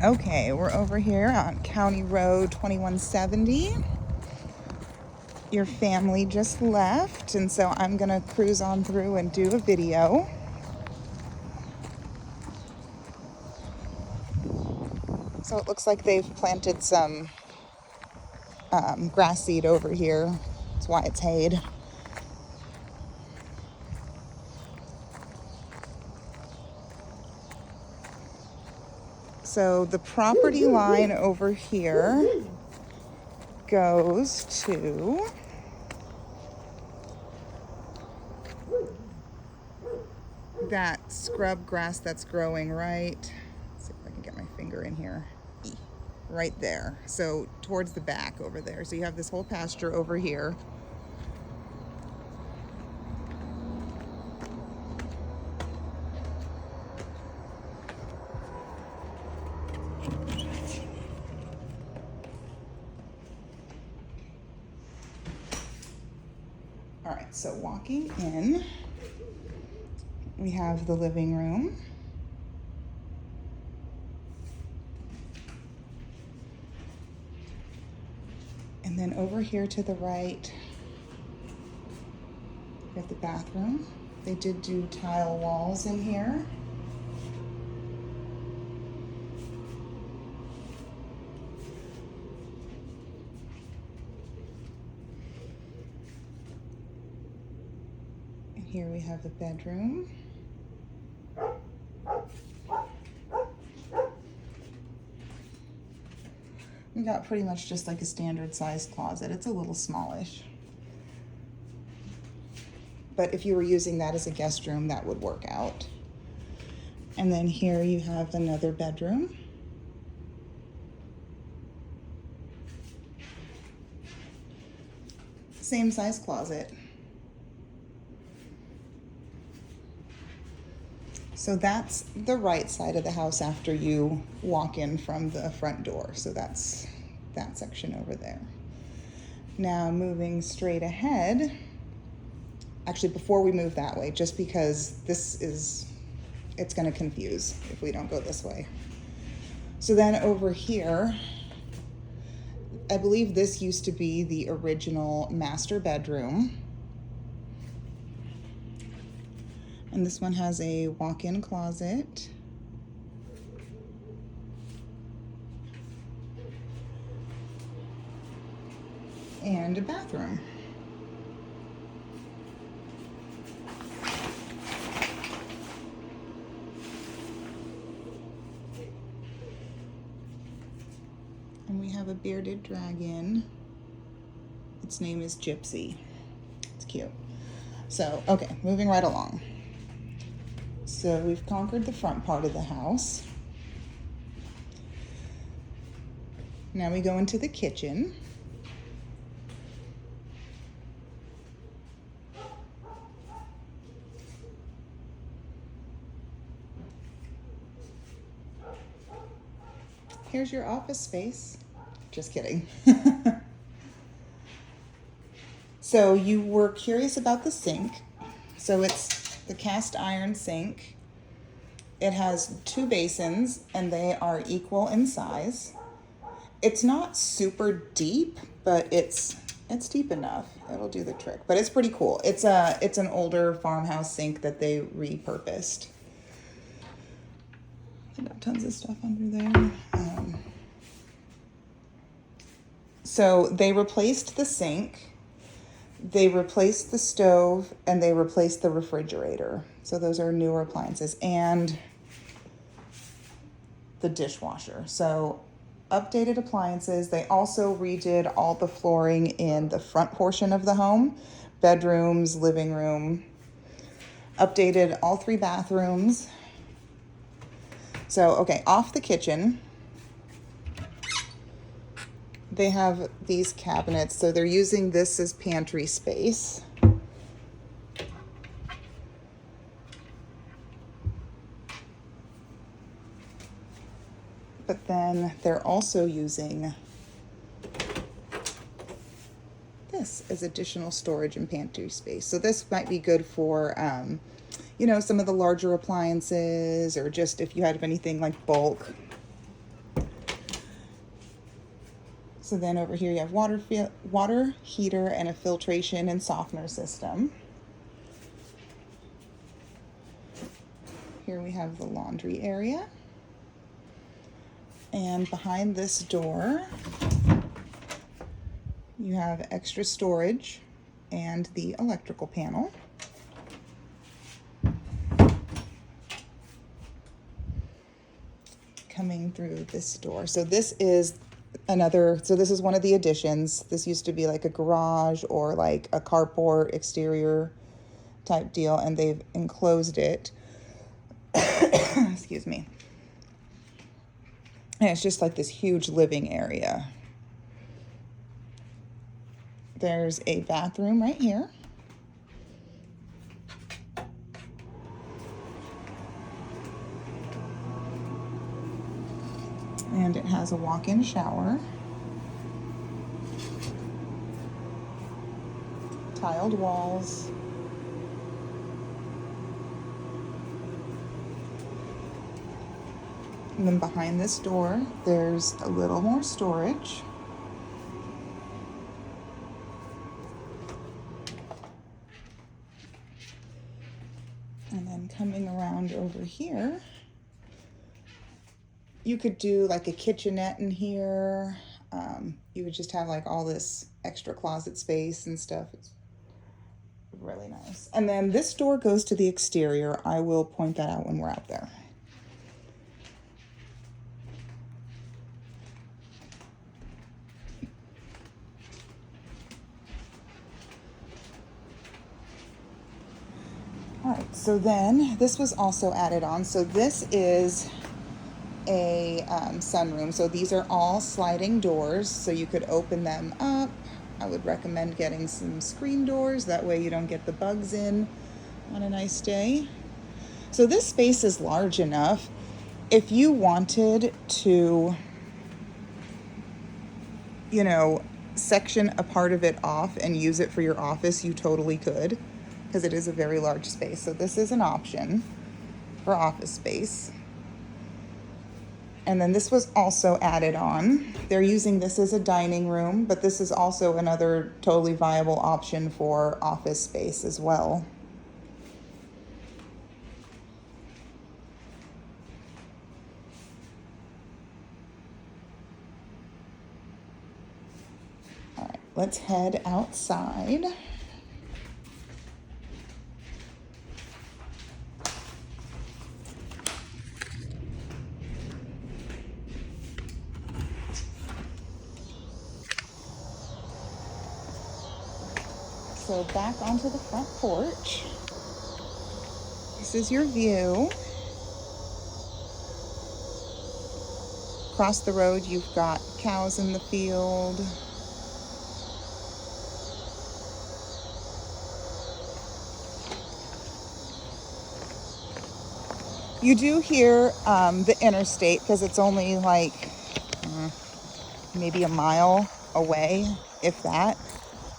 Okay, we're over here on County Road 2170. Your family just left, and so I'm gonna cruise on through and do a video. So it looks like they've planted some grass seed over here. That's why it's hayed. So the property line over here goes to that scrub grass that's growing right. Let's see if I can get my finger in here. Right there. So towards the back over there. So you have this whole pasture over here. All right, so walking in, we have the living room. And then over here to the right, we have the bathroom. They did do tile walls in here. And here we have the bedroom. We got pretty much just like a standard sized closet. It's a little smallish. But if you were using that as a guest room, that would work out. And then here you have another bedroom. Same size closet. So that's the right side of the house after you walk in from the front door. So that's that section over there. Now moving straight ahead, actually before we move that way, just because it's gonna confuse if we don't go this way. So then over here, I believe this used to be the original master bedroom. And this one has a walk-in closet. And a bathroom. And we have a bearded dragon. Its name is Gypsy. It's cute. So, okay, moving right along. So we've conquered the front part of the house. Now we go into the kitchen. Here's your office space. Just kidding. So you were curious about the sink. So it's the cast iron sink. It has 2 basins and they are equal in size. It's not super deep, but it's deep enough. It'll do the trick, but it's pretty cool. It's an older farmhouse sink that they repurposed. I got tons of stuff under there. So they replaced the sink, they replaced the stove, and they replaced the refrigerator. So those are newer appliances, and the dishwasher. So updated appliances. They also redid all the flooring in the front portion of the home, bedrooms, living room, updated all 3 bathrooms. So, okay, off the kitchen, they have these cabinets. So they're using this as pantry space. But then they're also using this as additional storage and pantry space. So this might be good for, some of the larger appliances, or just if you have anything like bulk. So then over here you have water heater and a filtration and softener system. Here we have the laundry area. And behind this door, you have extra storage and the electrical panel. Coming through this door. So this is this is one of the additions. This used to be like a garage or like a carport exterior type deal, and they've enclosed it. Excuse me. And it's just like this huge living area. There's a bathroom right here. And it has a walk-in shower. Tiled walls. And then behind this door, there's a little more storage. And then coming around over here, you could do like a kitchenette in here. You would just have like all this extra closet space and stuff. It's really nice. And then this door goes to the exterior. I will point that out when we're out there. All right, so then this was also added on. So this is a sunroom. So these are all sliding doors, so you could open them up. I would recommend getting some screen doors. That way you don't get the bugs in on a nice day. So this space is large enough. If you wanted to, section a part of it off and use it for your office, you totally could, because it is a very large space. So this is an option for office space. And then this was also added on. They're using this as a dining room, but this is also another totally viable option for office space as well. All right, let's head outside. So back onto the front porch. This is your view. Across the road, you've got cows in the field. You do hear the interstate because it's only like maybe a mile away, if that.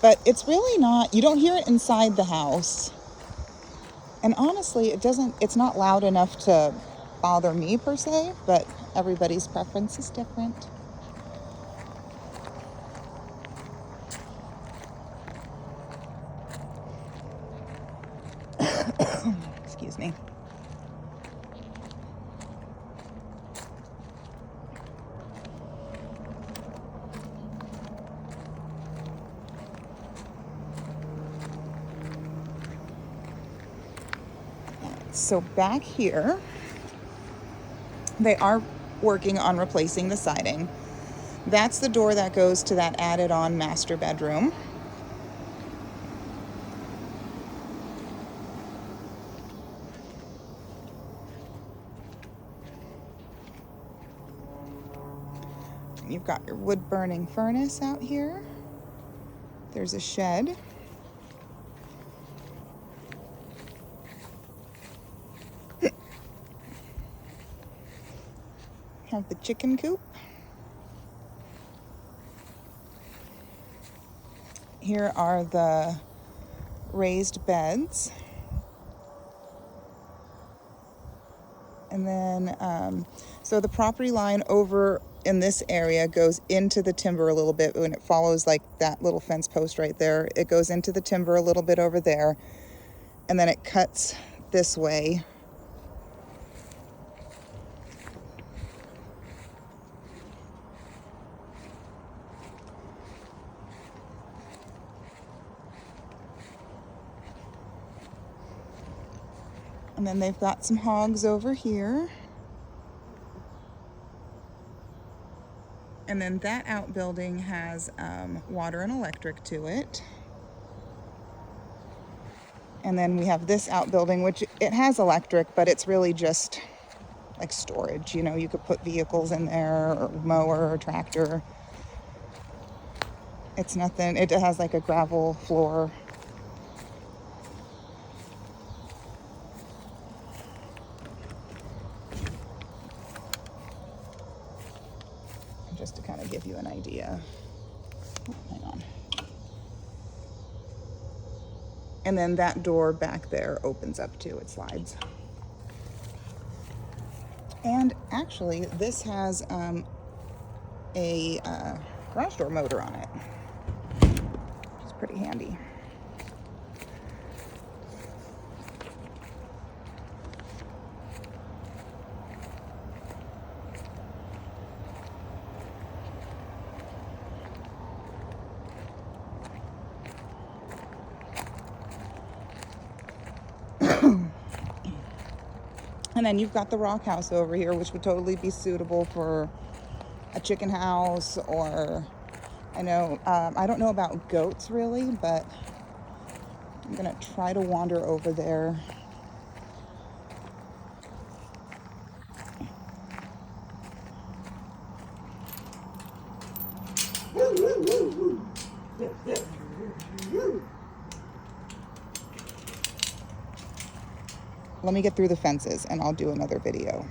But it's really not, you don't hear it inside the house. And honestly, it's not loud enough to bother me per se, but everybody's preference is different. Excuse me. So back here, they are working on replacing the siding. That's the door that goes to that added on master bedroom. You've got your wood burning furnace out here. There's a shed. Have the chicken coop. Here are the raised beds. And then, so the property line over in this area goes into the timber a little bit when it follows like that little fence post right there. It goes into the timber a little bit over there, and then it cuts this way. And then they've got some hogs over here. And then that outbuilding has water and electric to it. And then we have this outbuilding, which it has electric, but it's really just like storage. You know, you could put vehicles in there, or mower or tractor. It's nothing, it has like a gravel floor. Just to kind of give you an idea. Oh, hang on. And then that door back there opens up too, it slides. And actually, this has a garage door motor on it, which is pretty handy. And then you've got the rock house over here, which would totally be suitable for a chicken house, or I know, I don't know about goats really, but I'm gonna try to wander over there. Let me get through the fences and I'll do another video.